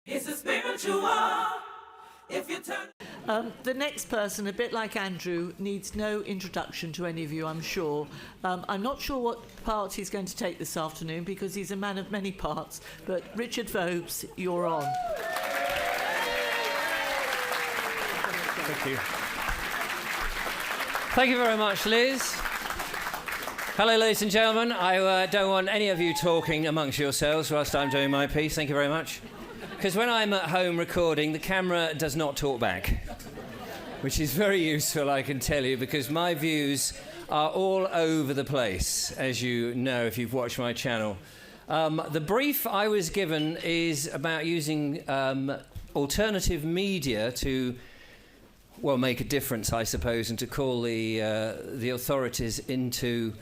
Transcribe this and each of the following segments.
It's a spiritual. If you turn. The next person, a bit like Andrew, needs no introduction to any of you, I'm sure. I'm not sure what part he's going to take this afternoon because he's a man of many parts. But Richard Vobes, you're on. Thank you. Thank you very much, Liz. Hello, ladies and gentlemen. I don't want any of you talking amongst yourselves whilst I'm doing my piece. Thank you very much. Because when I'm at home recording, the camera does not talk back, which is very useful, I can tell you, because my views are all over the place, as you know if you've watched my channel. The brief I was given is about using alternative media to, well, make a difference, I suppose, and to call the authorities into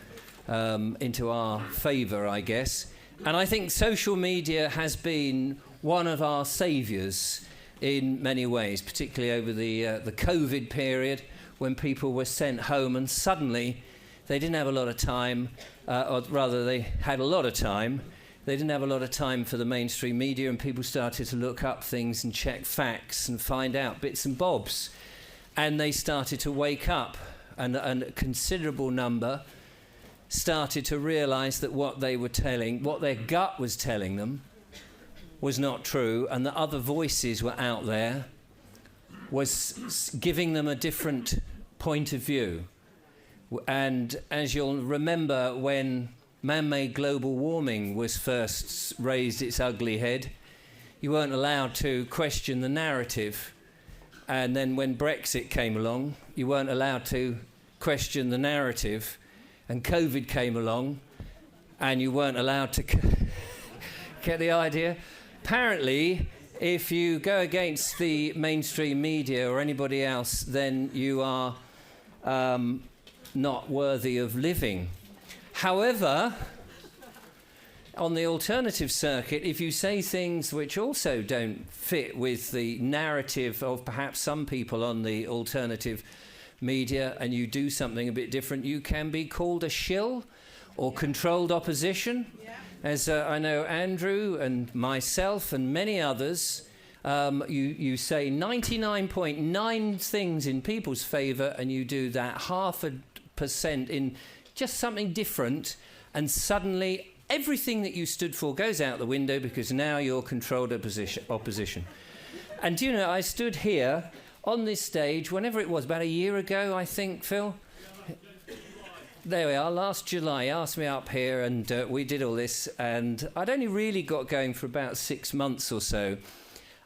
our favour, I guess. And I think social media has been one of our saviours in many ways, particularly over the COVID period when people were sent home and suddenly they didn't have a lot of time, or rather they had a lot of time. They didn't have a lot of time for the mainstream media, and people started to look up things and check facts and find out bits and bobs. And they started to wake up, and a considerable number started to realise that what they were telling, what their gut was telling them, was not true, and that other voices were out there, was giving them a different point of view. And as you'll remember, when man-made global warming was first raised its ugly head, you weren't allowed to question the narrative. And then when Brexit came along, you weren't allowed to question the narrative. And COVID came along, and you weren't allowed to get the idea. Apparently, if you go against the mainstream media or anybody else, then you are not worthy of living. However, on the alternative circuit, if you say things which also don't fit with the narrative of perhaps some people on the alternative media, and you do something a bit different, you can be called a shill or controlled opposition. Yeah. As I know Andrew and myself and many others, you say 99.9 things in people's favour, and you do that 0.5% in just something different, and suddenly everything that you stood for goes out the window because now you're controlled opposition. And do you know, I stood here on this stage, whenever it was, about a year ago, I think, Phil? There we are, last July, he asked me up here, and we did all this, and I'd only really got going for about 6 months or so,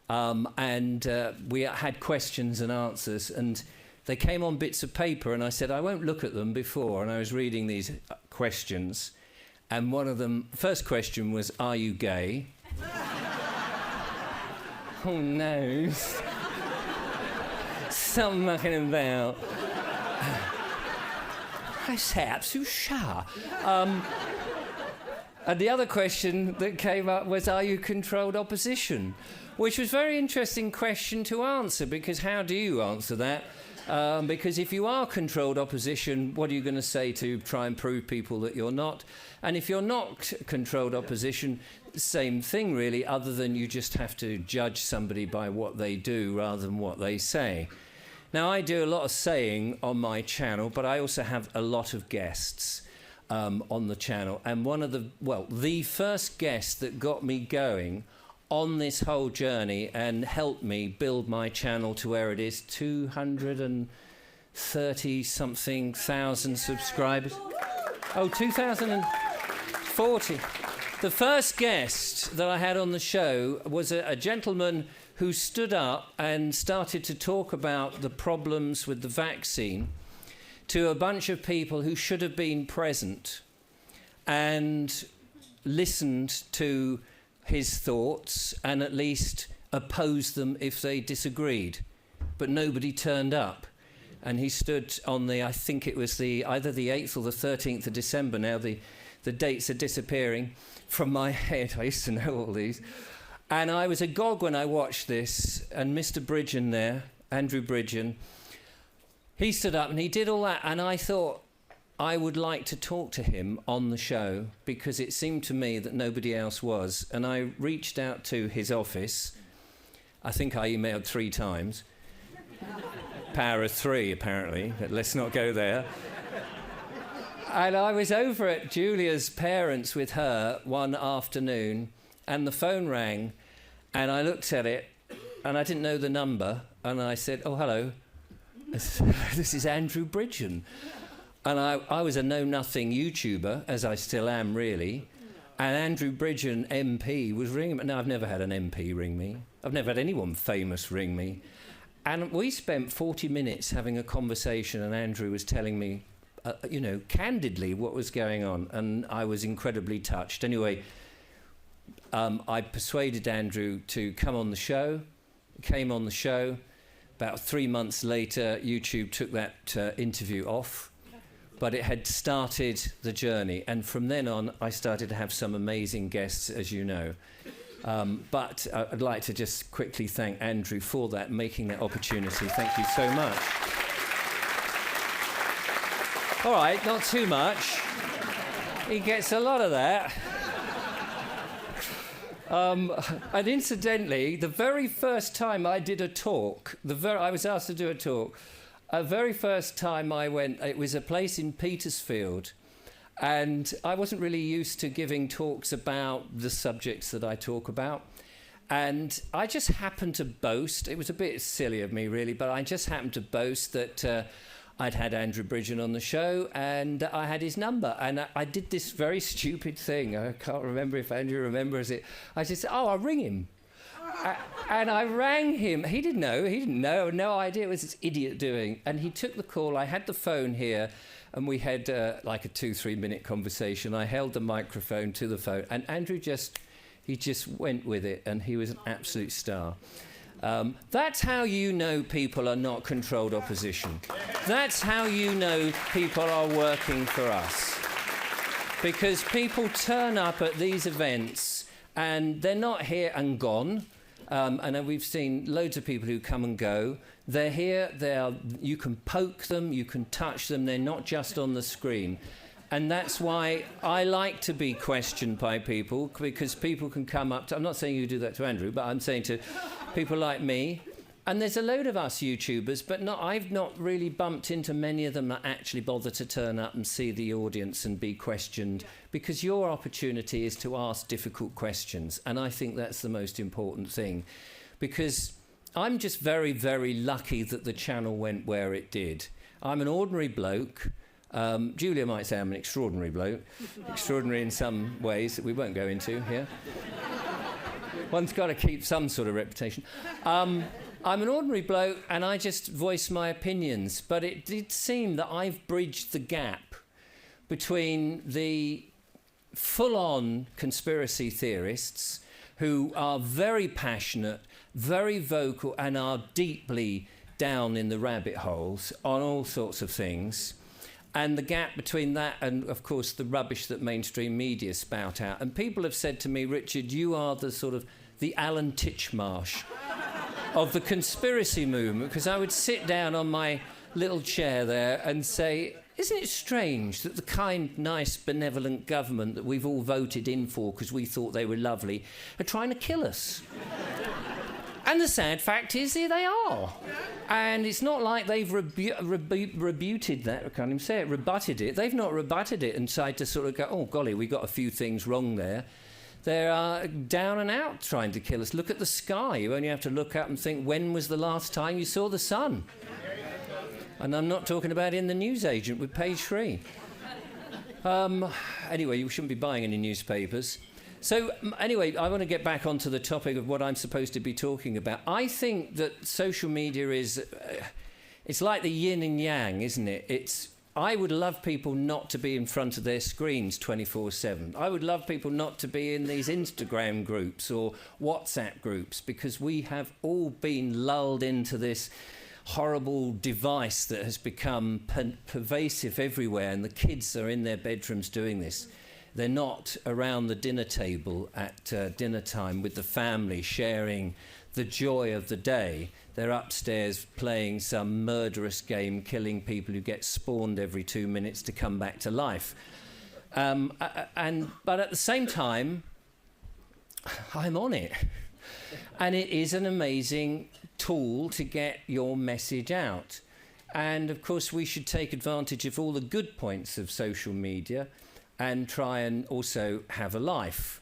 and we had questions and answers, and they came on bits of paper, and I said, I won't look at them before, and I was reading these questions, and one of them, first question was, are you gay? Oh no. Something mucking about. I say, absolute shah. And the other question that came up was, are you controlled opposition? Which was a very interesting question to answer, because how do you answer that? Because if you are controlled opposition, what are you going to say to try and prove people that you're not? And if you're not controlled opposition, same thing really, other than you just have to judge somebody by what they do rather than what they say. Now, I do a lot of saying on my channel, but I also have a lot of guests on the channel. And one of the first guest that got me going on this whole journey and helped me build my channel to where it is, 230-something thousand subscribers. Oh, 2,040. The first guest that I had on the show was a gentleman who stood up and started to talk about the problems with the vaccine to a bunch of people who should have been present and listened to his thoughts and at least opposed them if they disagreed. But nobody turned up. And he stood on the, I think it was either the 8th or the 13th of December. Now the dates are disappearing from my head. I used to know all these. And I was agog when I watched this, and Mr. Bridgen there, Andrew Bridgen, he stood up and he did all that, and I thought I would like to talk to him on the show because it seemed to me that nobody else was. And I reached out to his office I think I emailed 3 times. Power of 3, apparently, but let's not go there. And I was over at Julia's parents with her one afternoon, and the phone rang, and I looked at it, and I didn't know the number, and I said, "Oh, hello. This is Andrew Bridgen." And I was a know-nothing YouTuber, as I still am, really. And Andrew Bridgen, MP, was ringing me. Now, I've never had an MP ring me. I've never had anyone famous ring me. And we spent 40 minutes having a conversation, and Andrew was telling me, candidly what was going on. And I was incredibly touched. Anyway, I persuaded Andrew to come on the show. He came on the show. About 3 months later, YouTube took that interview off. But it had started the journey, and from then on, I started to have some amazing guests, as you know. But I'd like to just quickly thank Andrew for that, making that opportunity. Thank you so much. All right, not too much. He gets a lot of that. And incidentally, the very first time I did a talk, I was asked to do a talk. The very first time I went, it was a place in Petersfield, and I wasn't really used to giving talks about the subjects that I talk about. And I just happened to boast, it was a bit silly of me really, but I just happened to boast that I'd had Andrew Bridgen on the show and I had his number. And I did this very stupid thing. I can't remember if Andrew remembers it. I just said, I'll ring him. And I rang him. He didn't know, no idea. It was this idiot doing. And he took the call. I had the phone here, and we had like a 2-3 minute conversation. I held the microphone to the phone, and Andrew just went with it, and he was an absolute star. That's how you know people are not controlled opposition. That's how you know people are working for us. Because people turn up at these events, and they're not here and gone. And we've seen loads of people who come and go. They're here, you can poke them, you can touch them, they're not just on the screen. And that's why I like to be questioned by people, because people can come up to, I'm not saying you do that to Andrew, but I'm saying to people like me, and there's a load of us YouTubers, but I've not really bumped into many of them that actually bother to turn up and see the audience and be questioned, because your opportunity is to ask difficult questions, and I think that's the most important thing, because I'm just very, very lucky that the channel went where it did. I'm an ordinary bloke. Julia might say I'm an extraordinary bloke, extraordinary in some ways that we won't go into here. One's got to keep some sort of reputation. I'm an ordinary bloke, and I just voice my opinions, but it did seem that I've bridged the gap between the full-on conspiracy theorists who are very passionate, very vocal, and are deeply down in the rabbit holes on all sorts of things, and the gap between that and, of course, the rubbish that mainstream media spout out. And people have said to me, Richard, you are the sort of the Alan Titchmarsh of the conspiracy movement, because I would sit down on my little chair there and say, isn't it strange that the kind, nice, benevolent government that we've all voted in for because we thought they were lovely are trying to kill us? And the sad fact is, here they are. And it's not like they've rebutted that, I can't even say it, rebutted it. They've not rebutted it and tried to sort of go, oh, golly, we got a few things wrong there. They're down and out trying to kill us. Look at the sky. You only have to look up and think, when was the last time you saw the sun? And I'm not talking about in the newsagent with page 3. Anyway, you shouldn't be buying any newspapers. So, anyway, I want to get back onto the topic of what I'm supposed to be talking about. I think that social media is... it's like the yin and yang, isn't it? I would love people not to be in front of their screens 24/7. I would love people not to be in these Instagram groups or WhatsApp groups, because we have all been lulled into this horrible device that has become pervasive everywhere, and the kids are in their bedrooms doing this. They're not around the dinner table at dinner time with the family sharing the joy of the day. They're upstairs playing some murderous game, killing people who get spawned every 2 minutes to come back to life. But at the same time, I'm on it. And it is an amazing tool to get your message out. And of course, we should take advantage of all the good points of social media and try and also have a life.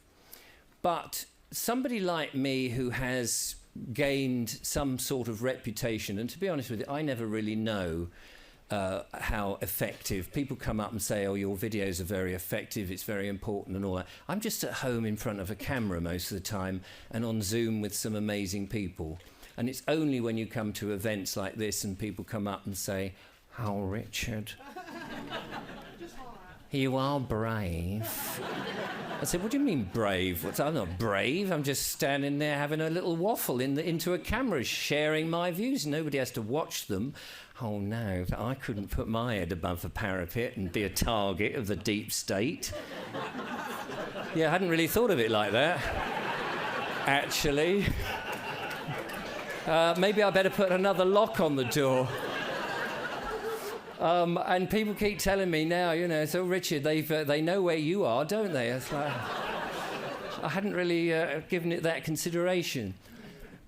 But somebody like me who has gained some sort of reputation, and to be honest with you, I never really know how effective. People come up and say, oh, your videos are very effective, it's very important and all that. I'm just at home in front of a camera most of the time and on Zoom with some amazing people. And it's only when you come to events like this and people come up and say, oh, Richard, you are brave. I said, what do you mean brave? I'm not brave. I'm just standing there having a little waffle into a camera, sharing my views. Nobody has to watch them. Oh, no, I couldn't put my head above the parapet and be a target of the deep state. Yeah, I hadn't really thought of it like that, actually. Maybe I better put another lock on the door. And people keep telling me now, you know, so Richard, they know where you are, don't they? It's like, I hadn't really given it that consideration.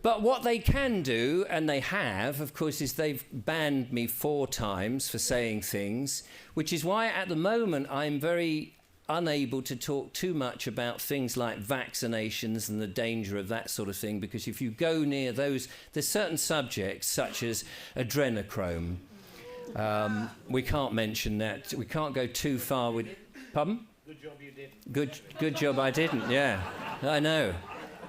But what they can do, and they have, of course, is they've banned me 4 times for saying things, which is why at the moment I'm very unable to talk too much about things like vaccinations and the danger of that sort of thing, because if you go near those, there's certain subjects such as adrenochrome. We can't mention that. We can't go too far with... Pardon? Good job you did. Good job I didn't, yeah. I know.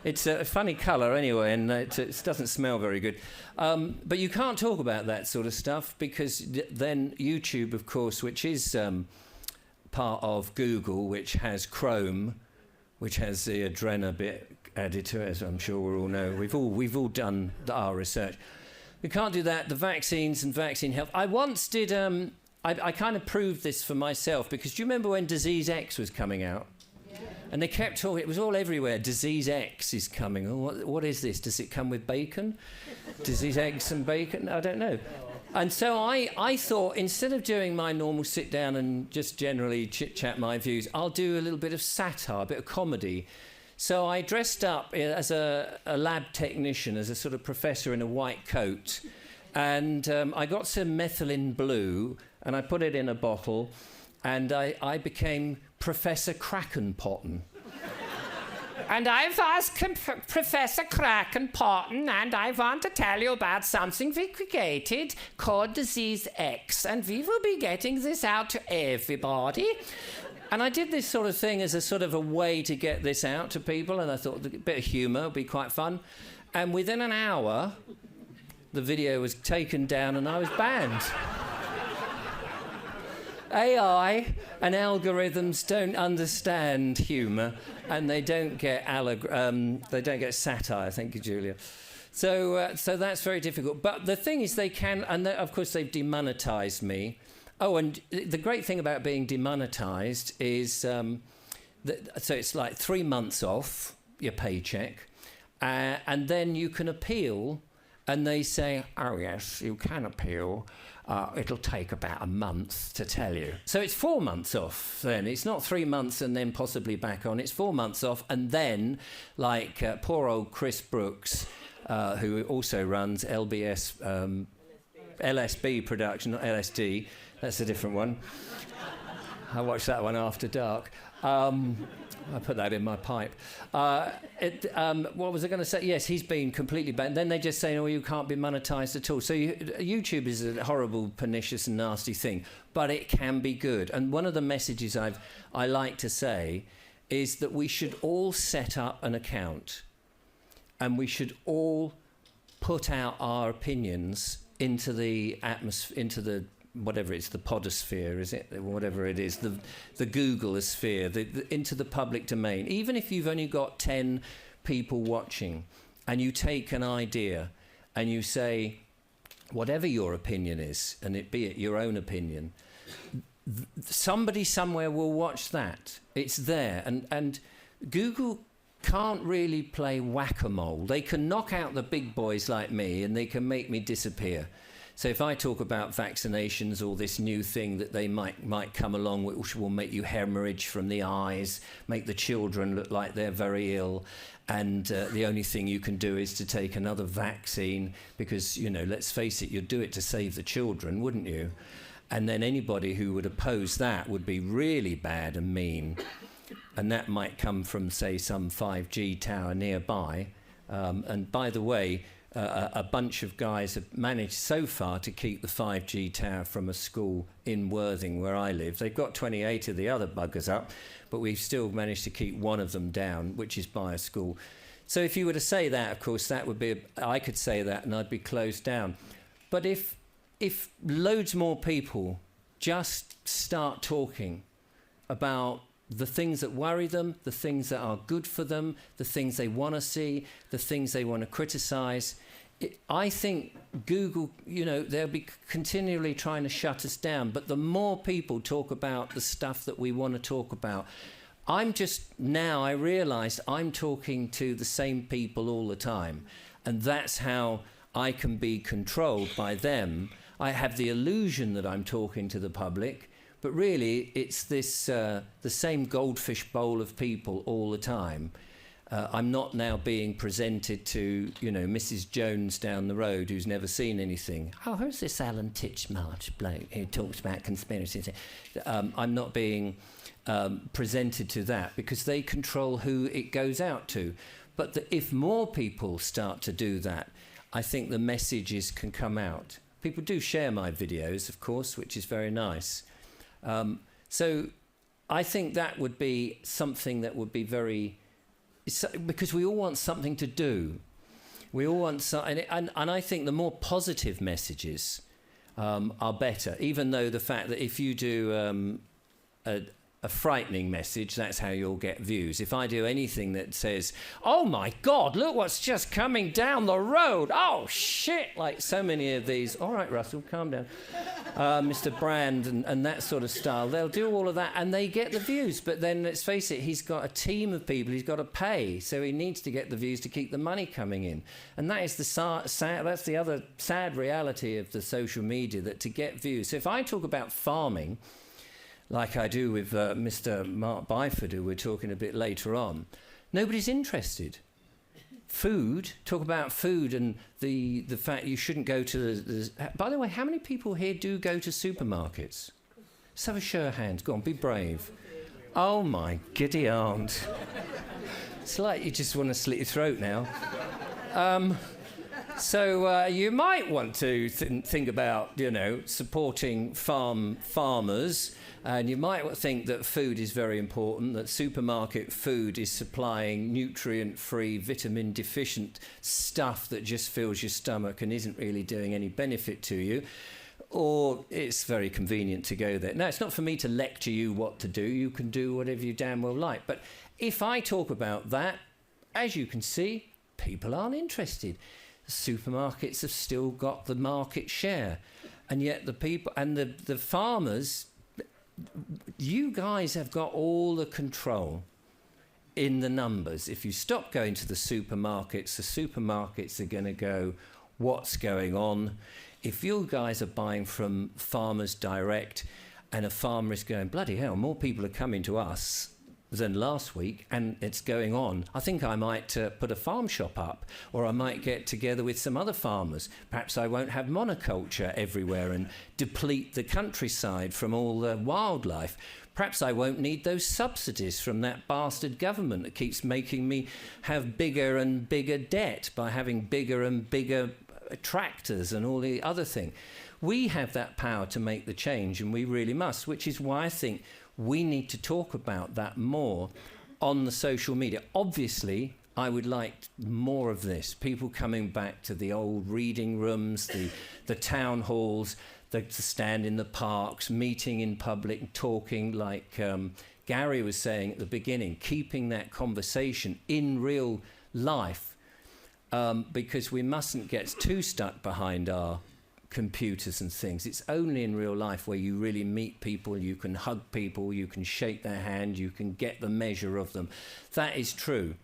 It's a funny colour anyway, and it doesn't smell very good. But you can't talk about that sort of stuff because then YouTube, of course, which is part of Google, which has Chrome, which has the Adrena bit added to it, as I'm sure we all know. We've all done our research. We can't do that. The vaccines and vaccine health. I once did... I kind of proved this for myself because do you remember when Disease X was coming out? And they kept talking, it was all everywhere, Disease X is coming. Oh, what is this? Does it come with bacon? Disease X and bacon? I don't know. And so I thought, instead of doing my normal sit down and just generally chit-chat my views, I'll do a little bit of satire, a bit of comedy. So I dressed up as a lab technician, as a sort of professor in a white coat. And I got some methylene blue, and I put it in a bottle, and I became Professor Krakenpotten. And I've asked Professor Krakenpotten, and I want to tell you about something we created called Disease X, and we will be getting this out to everybody. And I did this sort of thing as a sort of a way to get this out to people, and I thought a bit of humour would be quite fun. And within an hour, the video was taken down and I was banned. AI and algorithms don't understand humour, and they don't get satire. Thank you, Julia. So that's very difficult. But the thing is, they can, and of course they've demonetised me. Oh, and the great thing about being demonetised is, so it's like 3 months off your paycheck, and then you can appeal, and they say, oh yes, you can appeal. It'll take about a month to tell you. So it's 4 months off then. It's not 3 months and then possibly back on. It's 4 months off. And then, like poor old Chris Brooks, who also runs LSB production, not LSD. That's a different one. I watched that one after dark. I put that in my pipe. What was I going to say? Yes, he's been completely banned. Then they just say, oh, you can't be monetised at all. So YouTube is a horrible, pernicious and nasty thing, but it can be good. And one of the messages I like to say is that we should all set up an account and we should all put out our opinions into the atmosphere, into the whatever it's, the podosphere, is it? Whatever it is, the Google-sphere, into the public domain. Even if you've only got 10 people watching and you take an idea and you say, whatever your opinion is, and it be it your own opinion, somebody somewhere will watch that. It's there. And Google can't really play whack-a-mole. They can knock out the big boys like me and they can make me disappear. So if I talk about vaccinations or this new thing that they might come along which will make you hemorrhage from the eyes, make the children look like they're very ill, and the only thing you can do is to take another vaccine because, you know, let's face it, you'd do it to save the children, wouldn't you? And then anybody who would oppose that would be really bad and mean. And that might come from, say, some 5G tower nearby. And by the way, a bunch of guys have managed so far to keep the 5G tower from a school in Worthing, where I live. They've got 28 of the other buggers up, but we've still managed to keep one of them down, which is by a school. So if you were to say that, of course, that would be, I could say that and I'd be closed down. But if loads more people just start talking about the things that worry them, the things that are good for them, the things they want to see, the things they want to criticize. I think Google, you know, they'll be continually trying to shut us down. But the more people talk about the stuff that we want to talk about, I realize I'm talking to the same people all the time. And that's how I can be controlled by them. I have the illusion that I'm talking to the public. But really, it's this the same goldfish bowl of people all the time. I'm not now being presented to, you know, Mrs. Jones down the road who's never seen anything. Oh, who's this Alan Titchmarsh bloke who talks about conspiracies? I'm not being presented to that because they control who it goes out to. But if more people start to do that, I think the messages can come out. People do share my videos, of course, which is very nice. So I think that would be something that would be very, because we all want something to do. We all want and I think the more positive messages are better, even though the fact that if you do a frightening message, that's how you'll get views. If I do anything that says, oh my God, look what's just coming down the road. Oh shit, like so many of these. All right, Russell, calm down. Mr. Brand and that sort of style, they'll do all of that and they get the views. But then let's face it, he's got a team of people he's got to pay. So he needs to get the views to keep the money coming in. And that is that's the other sad reality of the social media, that to get views. So if I talk about farming, like I do with Mr. Mark Byford, who we're talking a bit later on, nobody's interested. Food, talk about food and the fact you shouldn't go to the... By the way, how many people here do go to supermarkets? Let's have a show of hands. Go on, be brave. Oh, my giddy aunt. It's like you just want to slit your throat now. So you might want to think about, you know, supporting farmers. And you might think that food is very important, that supermarket food is supplying nutrient-free, vitamin-deficient stuff that just fills your stomach and isn't really doing any benefit to you. Or it's very convenient to go there. Now, it's not for me to lecture you what to do. You can do whatever you damn well like. But if I talk about that, as you can see, people aren't interested. The supermarkets have still got the market share. And yet the people and the farmers... You guys have got all the control in the numbers. If you stop going to the supermarkets are going to go, what's going on? If you guys are buying from farmers direct and a farmer is going, bloody hell, more people are coming to us than last week and it's going on, I think I might put a farm shop up, or I might get together with some other farmers. Perhaps I won't have monoculture everywhere and deplete the countryside from all the wildlife. Perhaps I won't need those subsidies from that bastard government that keeps making me have bigger and bigger debt by having bigger and bigger tractors and all the other thing. We have that power to make the change, and we really must, which is why I think we need to talk about that more on the social media. Obviously, I would like more of this. People coming back to the old reading rooms, the town halls, to stand in the parks, meeting in public, talking like Gary was saying at the beginning, keeping that conversation in real life, because we mustn't get too stuck behind our computers and things. It's only in real life where you really meet people, you can hug people, you can shake their hand, you can get the measure of them. That is true.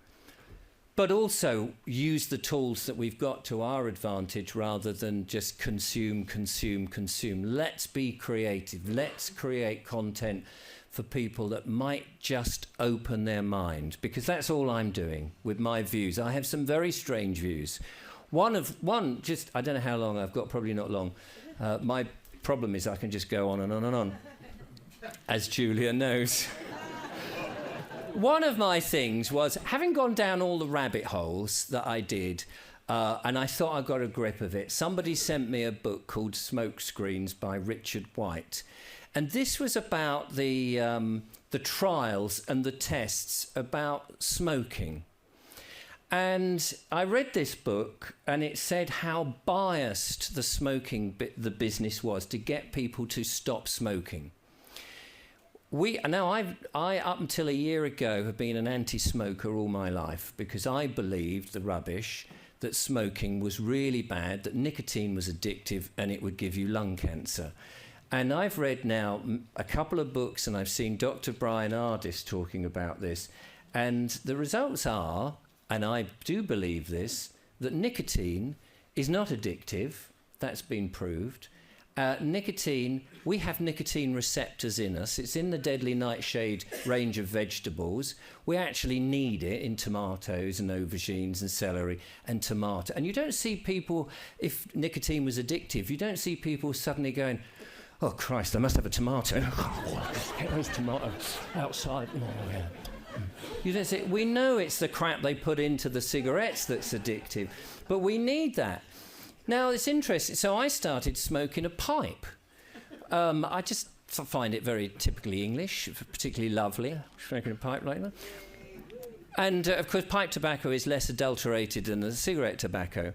but also use the tools that we've got to our advantage rather than just consume. Let's be creative. Let's create content for people that might just open their mind, because that's all I'm doing with my views. I have some very strange views. I don't know how long I've got, probably not long. My problem is I can just go on and on and on, as Julia knows. One of my things was, having gone down all the rabbit holes that I did, and I thought I got a grip of it, somebody sent me a book called Smoke Screens by Richard White. And this was about the trials and the tests about smoking. And I read this book, and it said how biased the smoking the business was to get people to stop smoking. I up until a year ago have been an anti-smoker all my life, because I believed the rubbish that smoking was really bad, that nicotine was addictive and it would give you lung cancer. And I've read now a couple of books, and I've seen Dr. Brian Ardis talking about this, and the results are, and I do believe this, that nicotine is not addictive. That's been proved. We have nicotine receptors in us. It's in the deadly nightshade range of vegetables. We actually need it in tomatoes and aubergines and celery and tomato. And you don't see people, if nicotine was addictive, you don't see people suddenly going, oh Christ, I must have a tomato. Get those tomatoes outside. Oh, yeah. You don't see, we know it's the crap they put into the cigarettes that's addictive, but we need that. Now, it's interesting. So I started smoking a pipe. I just find it very typically English, particularly lovely, smoking a pipe like that. And, of course, pipe tobacco is less adulterated than the cigarette tobacco.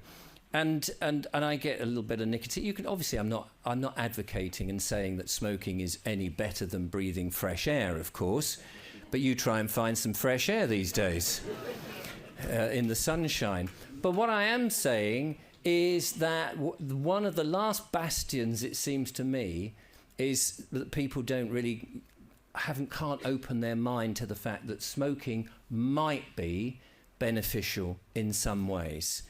And I get a little bit of nicotine. You can obviously, I'm not advocating and saying that smoking is any better than breathing fresh air, of course. But you try and find some fresh air these days in the sunshine. But what I am saying is that one of the last bastions, it seems to me, is that people can't open their mind to the fact that smoking might be beneficial in some ways,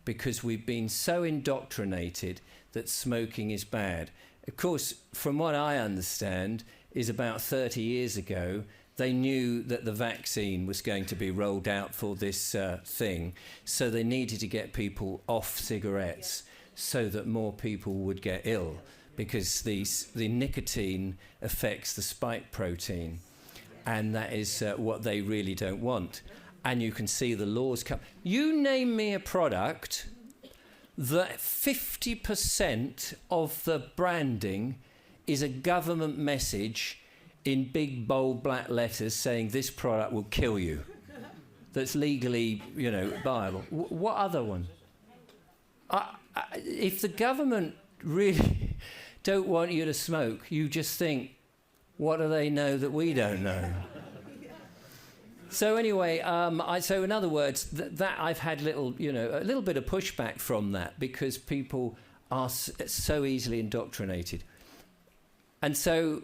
because we've been so indoctrinated that smoking is bad. Of course, from what I understand, is about 30 years ago, they knew that the vaccine was going to be rolled out for this thing, so they needed to get people off cigarettes so that more people would get ill, because the nicotine affects the spike protein, and that is what they really don't want. And you can see the laws come. You name me a product that 50% of the branding is a government message in big, bold, black letters saying this product will kill you, that's legally, viable. What other one? If the government really don't want you to smoke, you just think, what do they know that we don't know? So anyway, so in other words, that I've had a little bit of pushback from that, because people are so easily indoctrinated. And so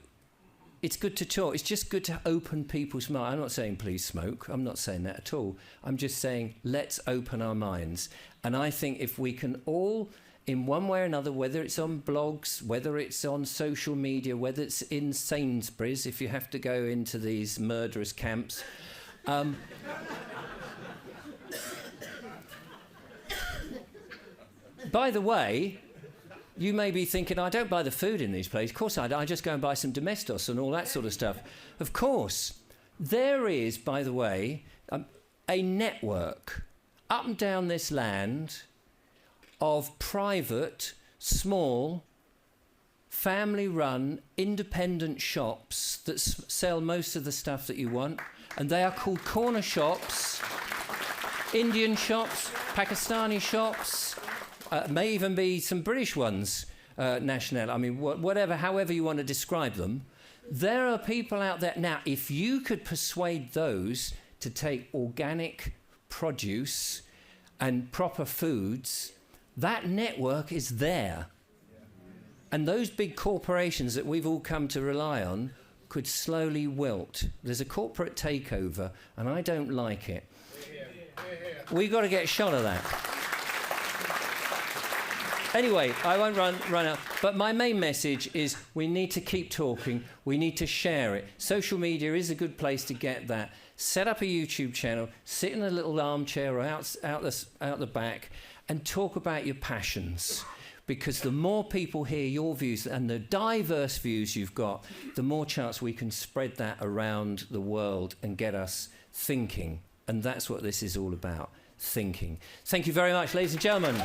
it's good to talk. It's just good to open people's minds. I'm not saying please smoke. I'm not saying that at all. I'm just saying let's open our minds. And I think if we can all, in one way or another, whether it's on blogs, whether it's on social media, whether it's in Sainsbury's, if you have to go into these murderous camps. By the way, you may be thinking, I don't buy the food in these places. Of course I just go and buy some Domestos and all that sort of stuff. Of course. There is, by the way, a network up and down this land of private, small, family-run, independent shops that sell most of the stuff that you want. And they are called corner shops, Indian shops, Pakistani shops, may even be some British ones, national. I mean, whatever, however you want to describe them. There are people out there. Now, if you could persuade those to take organic produce and proper foods, that network is there. And those big corporations that we've all come to rely on could slowly wilt. There's a corporate takeover, and I don't like it. We've got to get a shot of that. Anyway, I won't run out. But my main message is we need to keep talking. We need to share it. Social media is a good place to get that. Set up a YouTube channel, sit in a little armchair or out the back and talk about your passions. Because the more people hear your views and the diverse views you've got, the more chance we can spread that around the world and get us thinking. And that's what this is all about, thinking. Thank you very much, ladies and gentlemen.